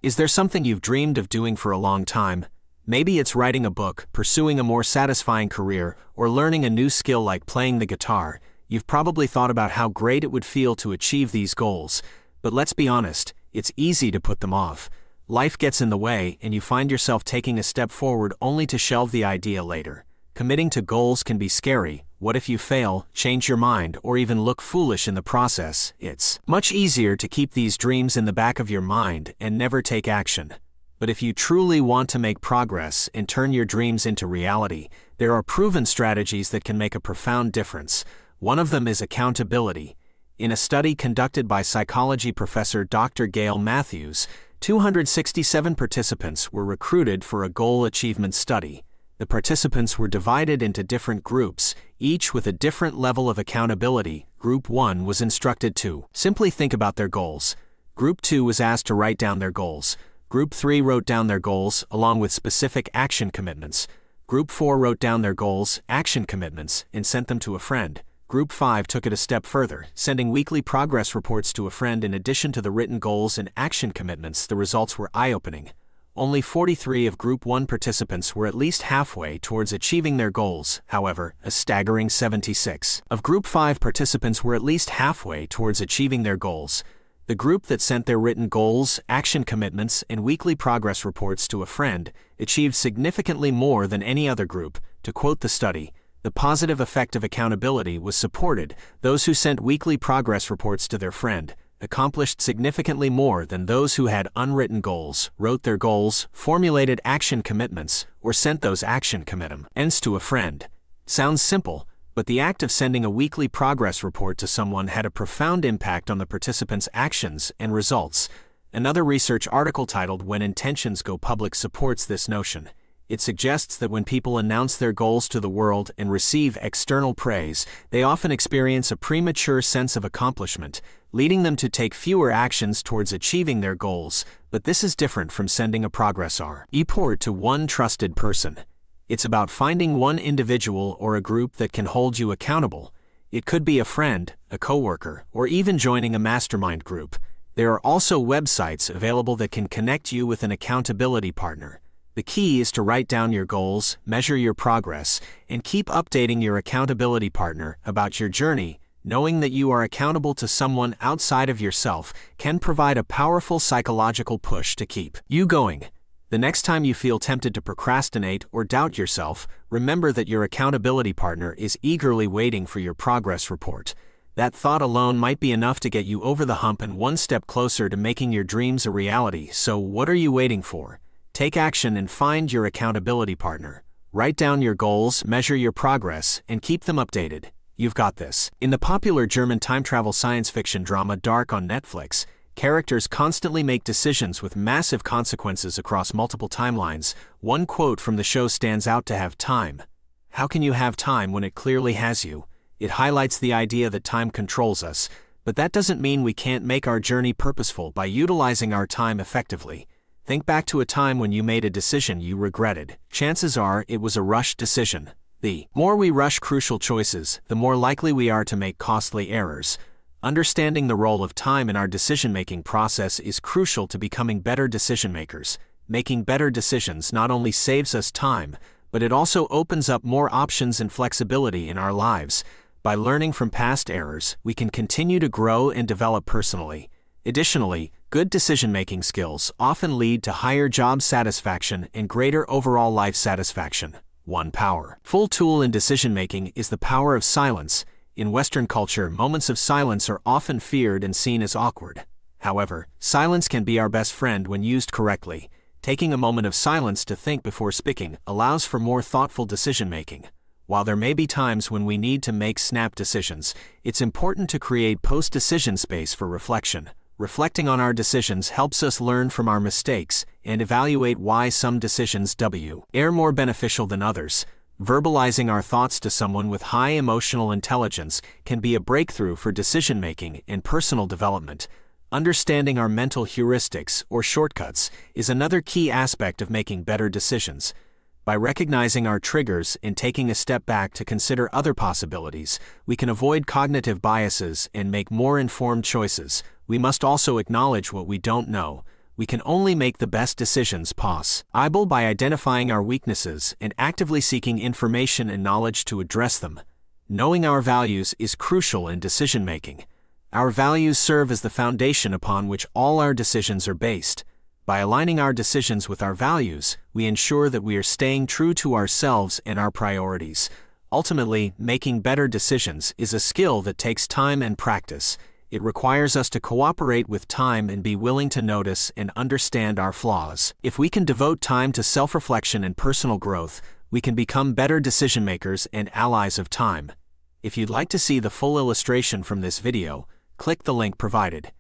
Is there something you've dreamed of doing for a long time? Maybe it's writing a book, pursuing a more satisfying career, or learning a new skill like playing the guitar. You've probably thought about how great it would feel to achieve these goals. But let's be honest, it's easy to put them off. Life gets in the way, and you find yourself taking a step forward only to shelve the idea later. Committing to goals can be scary. What if you fail, change your mind, or even look foolish in the process? It's much easier to keep these dreams in the back of your mind and never take action. But if you truly want to make progress and turn your dreams into reality, there are proven strategies that can make a profound difference. One of them is accountability. In a study conducted by psychology professor Dr. Gail Matthews, 267 participants were recruited for a goal achievement study. The participants were divided into different groups, each with a different level of accountability. Group 1 was instructed to simply think about their goals. Group 2 was asked to write down their goals. Group 3 wrote down their goals, along with specific action commitments. Group 4 wrote down their goals, action commitments, and sent them to a friend. Group 5 took it a step further, sending weekly progress reports to a friend in addition to the written goals and action commitments. The results were eye-opening. Only 43 of Group 1 participants were at least halfway towards achieving their goals. However, a staggering 76 of Group 5 participants were at least halfway towards achieving their goals. The group that sent their written goals, action commitments, and weekly progress reports to a friend achieved significantly more than any other group. To quote the study, the positive effect of accountability was supported. Those who sent weekly progress reports to their friend accomplished significantly more than those who had unwritten goals, wrote their goals, formulated action commitments, or sent those action commitments to a friend. Sounds simple, but the act of sending a weekly progress report to someone had a profound impact on the participants' actions and results. Another research article titled "When Intentions Go Public" supports this notion. It suggests that when people announce their goals to the world and receive external praise, they often experience a premature sense of accomplishment, leading them to take fewer actions towards achieving their goals. But this is different from sending a progress report to one trusted person. It's about finding one individual or a group that can hold you accountable. It could be a friend, a coworker, or even joining a mastermind group. There are also websites available that can connect you with an accountability partner. The key is to write down your goals, measure your progress, and keep updating your accountability partner about your journey. Knowing that you are accountable to someone outside of yourself can provide a powerful psychological push to keep you going. The next time you feel tempted to procrastinate or doubt yourself, remember that your accountability partner is eagerly waiting for your progress report. That thought alone might be enough to get you over the hump and one step closer to making your dreams a reality. So what are you waiting for? Take action and find your accountability partner. Write down your goals, measure your progress, and keep them updated. You've got this. In the popular German time travel science fiction drama Dark on Netflix, characters constantly make decisions with massive consequences across multiple timelines. One quote from the show stands out to have time. How can you have time when it clearly has you? It highlights the idea that time controls us, but that doesn't mean we can't make our journey purposeful by utilizing our time effectively. Think back to a time when you made a decision you regretted. Chances are it was a rushed decision. The more we rush crucial choices, the more likely we are to make costly errors. Understanding the role of time in our decision-making process is crucial to becoming better decision-makers. Making better decisions not only saves us time, but it also opens up more options and flexibility in our lives. By learning from past errors, we can continue to grow and develop personally. Additionally, good decision-making skills often lead to higher job satisfaction and greater overall life satisfaction. One powerful tool in decision-making is the power of silence. In Western culture, moments of silence are often feared and seen as awkward. However, silence can be our best friend when used correctly. Taking a moment of silence to think before speaking allows for more thoughtful decision-making. While there may be times when we need to make snap decisions, it's important to create post-decision space for reflection. Reflecting on our decisions helps us learn from our mistakes and evaluate why some decisions are more beneficial than others. Verbalizing our thoughts to someone with high emotional intelligence can be a breakthrough for decision-making and personal development. Understanding our mental heuristics or shortcuts is another key aspect of making better decisions. By recognizing our triggers and taking a step back to consider other possibilities, we can avoid cognitive biases and make more informed choices. We must also acknowledge what we don't know. we can only make the best decisions possible by identifying our weaknesses and actively seeking information and knowledge to address them. Knowing our values is crucial in decision-making. Our values serve as the foundation upon which all our decisions are based. By aligning our decisions with our values, we ensure that we are staying true to ourselves and our priorities. Ultimately, making better decisions is a skill that takes time and practice. It requires us to cooperate with time and be willing to notice and understand our flaws. If we can devote time to self-reflection and personal growth, we can become better decision-makers and allies of time. If you'd like to see the full illustration from this video, click the link provided.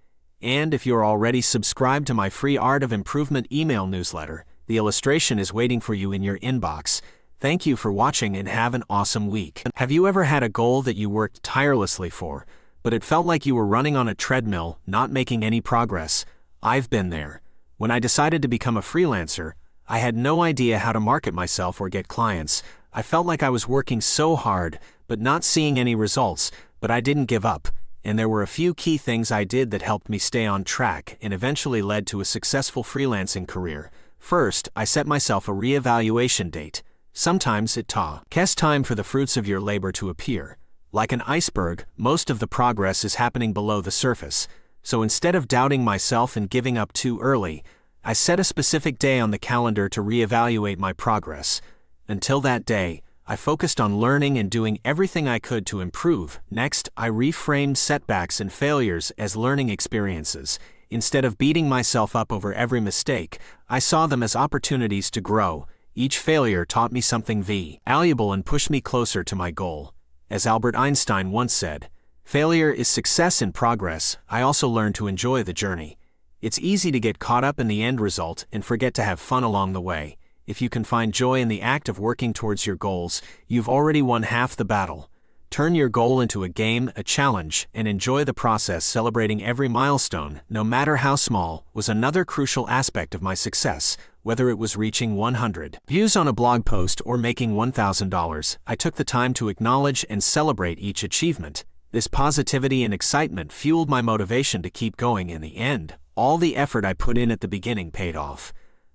And if you're already subscribed to my free Art of Improvement email newsletter, the illustration is waiting for you in your inbox. Thank you for watching and have an awesome week. Have you ever had a goal that you worked tirelessly for, but it felt like you were running on a treadmill, not making any progress? I've been there. When I decided to become a freelancer, I had no idea how to market myself or get clients. I felt like I was working so hard, but not seeing any results, but I didn't give up. And there were a few key things I did that helped me stay on track and eventually led to a successful freelancing career. First, I set myself a reevaluation date. Sometimes it takes time for the fruits of your labor to appear. Like an iceberg, most of the progress is happening below the surface. So instead of doubting myself and giving up too early, I set a specific day on the calendar to reevaluate my progress. Until that day, I focused on learning and doing everything I could to improve. Next, I reframed setbacks and failures as learning experiences. Instead of beating myself up over every mistake, I saw them as opportunities to grow. Each failure taught me something valuable and pushed me closer to my goal. As Albert Einstein once said, "Failure is success in progress." I also learned to enjoy the journey. It's easy to get caught up in the end result and forget to have fun along the way. If you can find joy in the act of working towards your goals, you've already won half the battle. Turn your goal into a game, a challenge, and enjoy the process. Celebrating every milestone, no matter how small, was another crucial aspect of my success. Whether it was reaching 100 views on a blog post or making $1,000, I took the time to acknowledge and celebrate each achievement. This positivity and excitement fueled my motivation to keep going. In the end, all the effort I put in at the beginning paid off.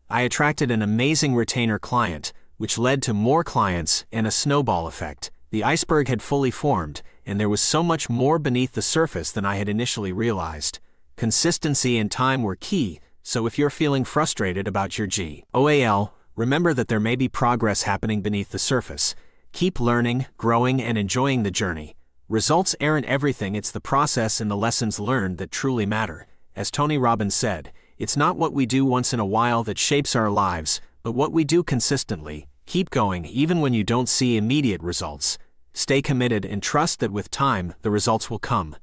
I attracted an amazing retainer client, which led to more clients and a snowball effect. The iceberg had fully formed, and there was so much more beneath the surface than I had initially realized. Consistency and time were key, so if you're feeling frustrated about your goal, remember that there may be progress happening beneath the surface. Keep learning, growing, and enjoying the journey. Results aren't everything, it's the process and the lessons learned that truly matter. As Tony Robbins said, "It's not what we do once in a while that shapes our lives, but what we do consistently." Keep going even when you don't see immediate results. Stay committed and trust that with time, the results will come.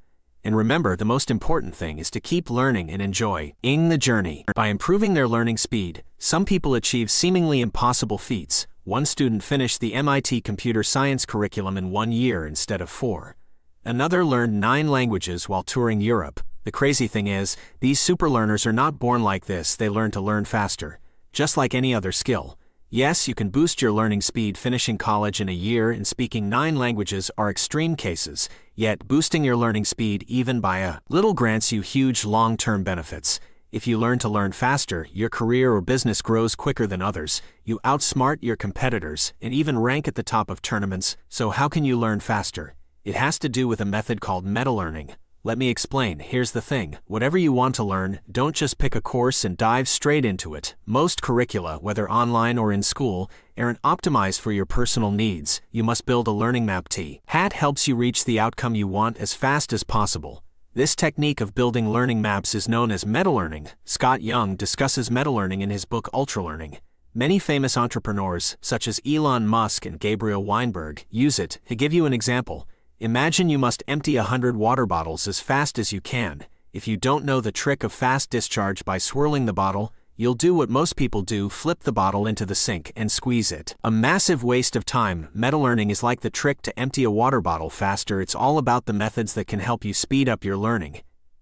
And remember, the most important thing is to keep learning and enjoying the journey. By improving their learning speed, some people achieve seemingly impossible feats. One student finished the MIT computer science curriculum in 1 year instead of 4. Another learned 9 languages while touring Europe. The crazy thing is, these superlearners are not born like this, they learn to learn faster. Just like any other skill. Yes, you can boost your learning speed. Finishing college in a year and speaking 9 languages are extreme cases, yet boosting your learning speed even by a little grants you huge long-term benefits. If you learn to learn faster, your career or business grows quicker than others, you outsmart your competitors, and even rank at the top of tournaments. So how can you learn faster? It has to do with a method called meta-learning. Let me explain. Here's the thing. Whatever you want to learn, don't just pick a course and dive straight into it. Most curricula, whether online or in school, aren't optimized for your personal needs. You must build a learning map. Hat helps you reach the outcome you want as fast as possible. This technique of building learning maps is known as meta-learning. Scott Young discusses meta-learning in his book Ultra-Learning. Many famous entrepreneurs, such as Elon Musk and Gabriel Weinberg, use it. To give you an example, imagine you must empty 100 water bottles as fast as you can. If you don't know the trick of fast discharge by swirling the bottle, you'll do what most people do, flip the bottle into the sink and squeeze it. A massive waste of time. Meta-learning is like the trick to empty a water bottle faster. It's all about the methods that can help you speed up your learning.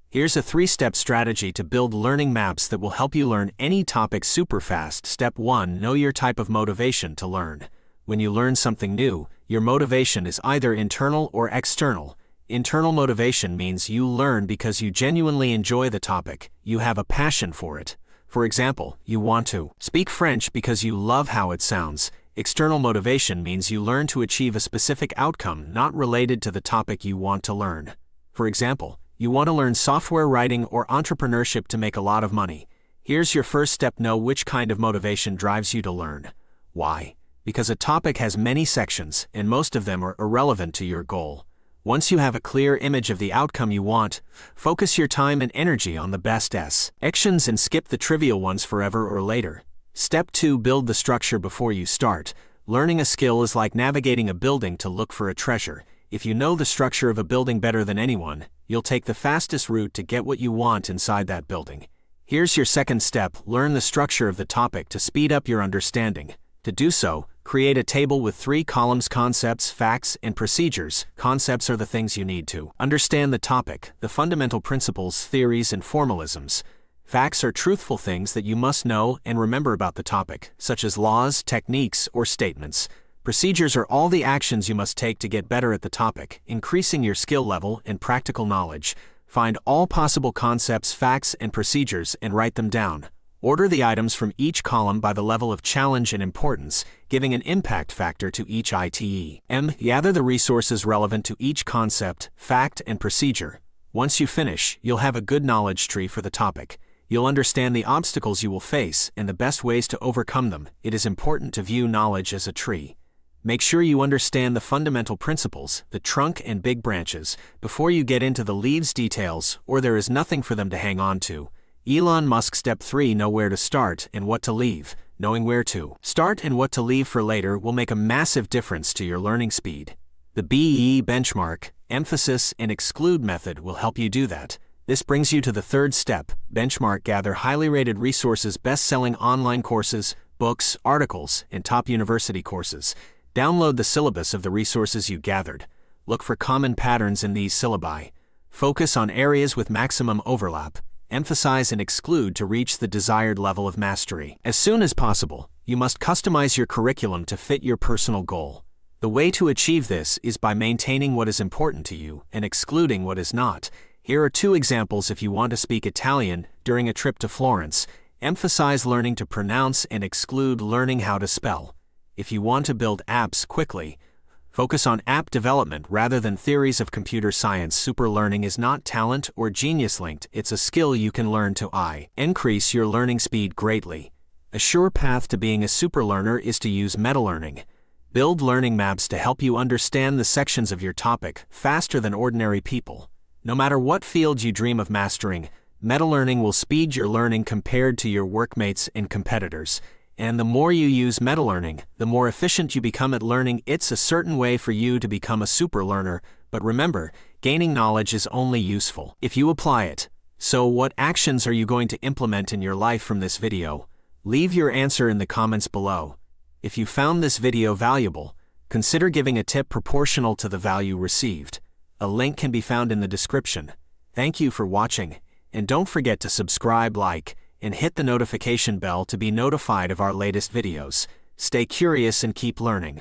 Here's a 3-step strategy to build learning maps that will help you learn any topic super fast. Step 1. Know your type of motivation to learn. When you learn something new, your motivation is either internal or external. Internal motivation means you learn because you genuinely enjoy the topic, you have a passion for it. For example, you want to speak French because you love how it sounds. External motivation means you learn to achieve a specific outcome not related to the topic you want to learn. For example, you want to learn software writing or entrepreneurship to make a lot of money. Here's your first step: know which kind of motivation drives you to learn. Why? Because a topic has many sections, and most of them are irrelevant to your goal. Once you have a clear image of the outcome you want, focus your time and energy on the best actions and skip the trivial ones forever or later. Step 2. Build the structure before you start. Learning a skill is like navigating a building to look for a treasure. If you know the structure of a building better than anyone, you'll take the fastest route to get what you want inside that building. Here's your second step: learn the structure of the topic to speed up your understanding. To do so, create a table with 3 columns: concepts, facts, and procedures. Concepts are the things you need to understand the topic, the fundamental principles, theories, and formalisms. Facts are truthful things that you must know and remember about the topic, such as laws, techniques, or statements. Procedures are all the actions you must take to get better at the topic, increasing your skill level and practical knowledge. Find all possible concepts, facts, and procedures and write them down. Order the items from each column by the level of challenge and importance, giving an impact factor to each item. Gather the resources relevant to each concept, fact, and procedure. Once you finish, you'll have a good knowledge tree for the topic. You'll understand the obstacles you will face and the best ways to overcome them. It is important to view knowledge as a tree. Make sure you understand the fundamental principles, the trunk and big branches, before you get into the leaves details, or there is nothing for them to hang on to. Elon Musk. Step 3. Know where to start and what to leave. Knowing where to start and what to leave for later will make a massive difference to your learning speed. The BE benchmark, emphasis, and exclude method will help you do that. This brings you to the third step: benchmark. Gather highly rated resources, best-selling online courses, books, articles, and top university courses. Download the syllabus of the resources you gathered. Look for common patterns in these syllabi. Focus on areas with maximum overlap. Emphasize and exclude to reach the desired level of mastery. As soon as possible, you must customize your curriculum to fit your personal goal. The way to achieve this is by maintaining what is important to you and excluding what is not. Here are 2 examples. If you want to speak Italian during a trip to Florence, emphasize learning to pronounce and exclude learning how to spell. If you want to build apps quickly, focus on app development rather than theories of computer science. Super learning is not talent or genius linked, it's a skill you can learn to increase your learning speed greatly. A sure path to being a super learner is to use meta-learning. Build learning maps to help you understand the sections of your topic faster than ordinary people. No matter what field you dream of mastering, meta-learning will speed your learning compared to your workmates and competitors. And the more you use meta-learning, the more efficient you become at learning. It's a certain way for you to become a super learner, but remember, gaining knowledge is only useful if you apply it. So what actions are you going to implement in your life from this video? Leave your answer in the comments below. If you found this video valuable, consider giving a tip proportional to the value received. A link can be found in the description. Thank you for watching, and don't forget to subscribe, like, and hit the notification bell to be notified of our latest videos. Stay curious and keep learning.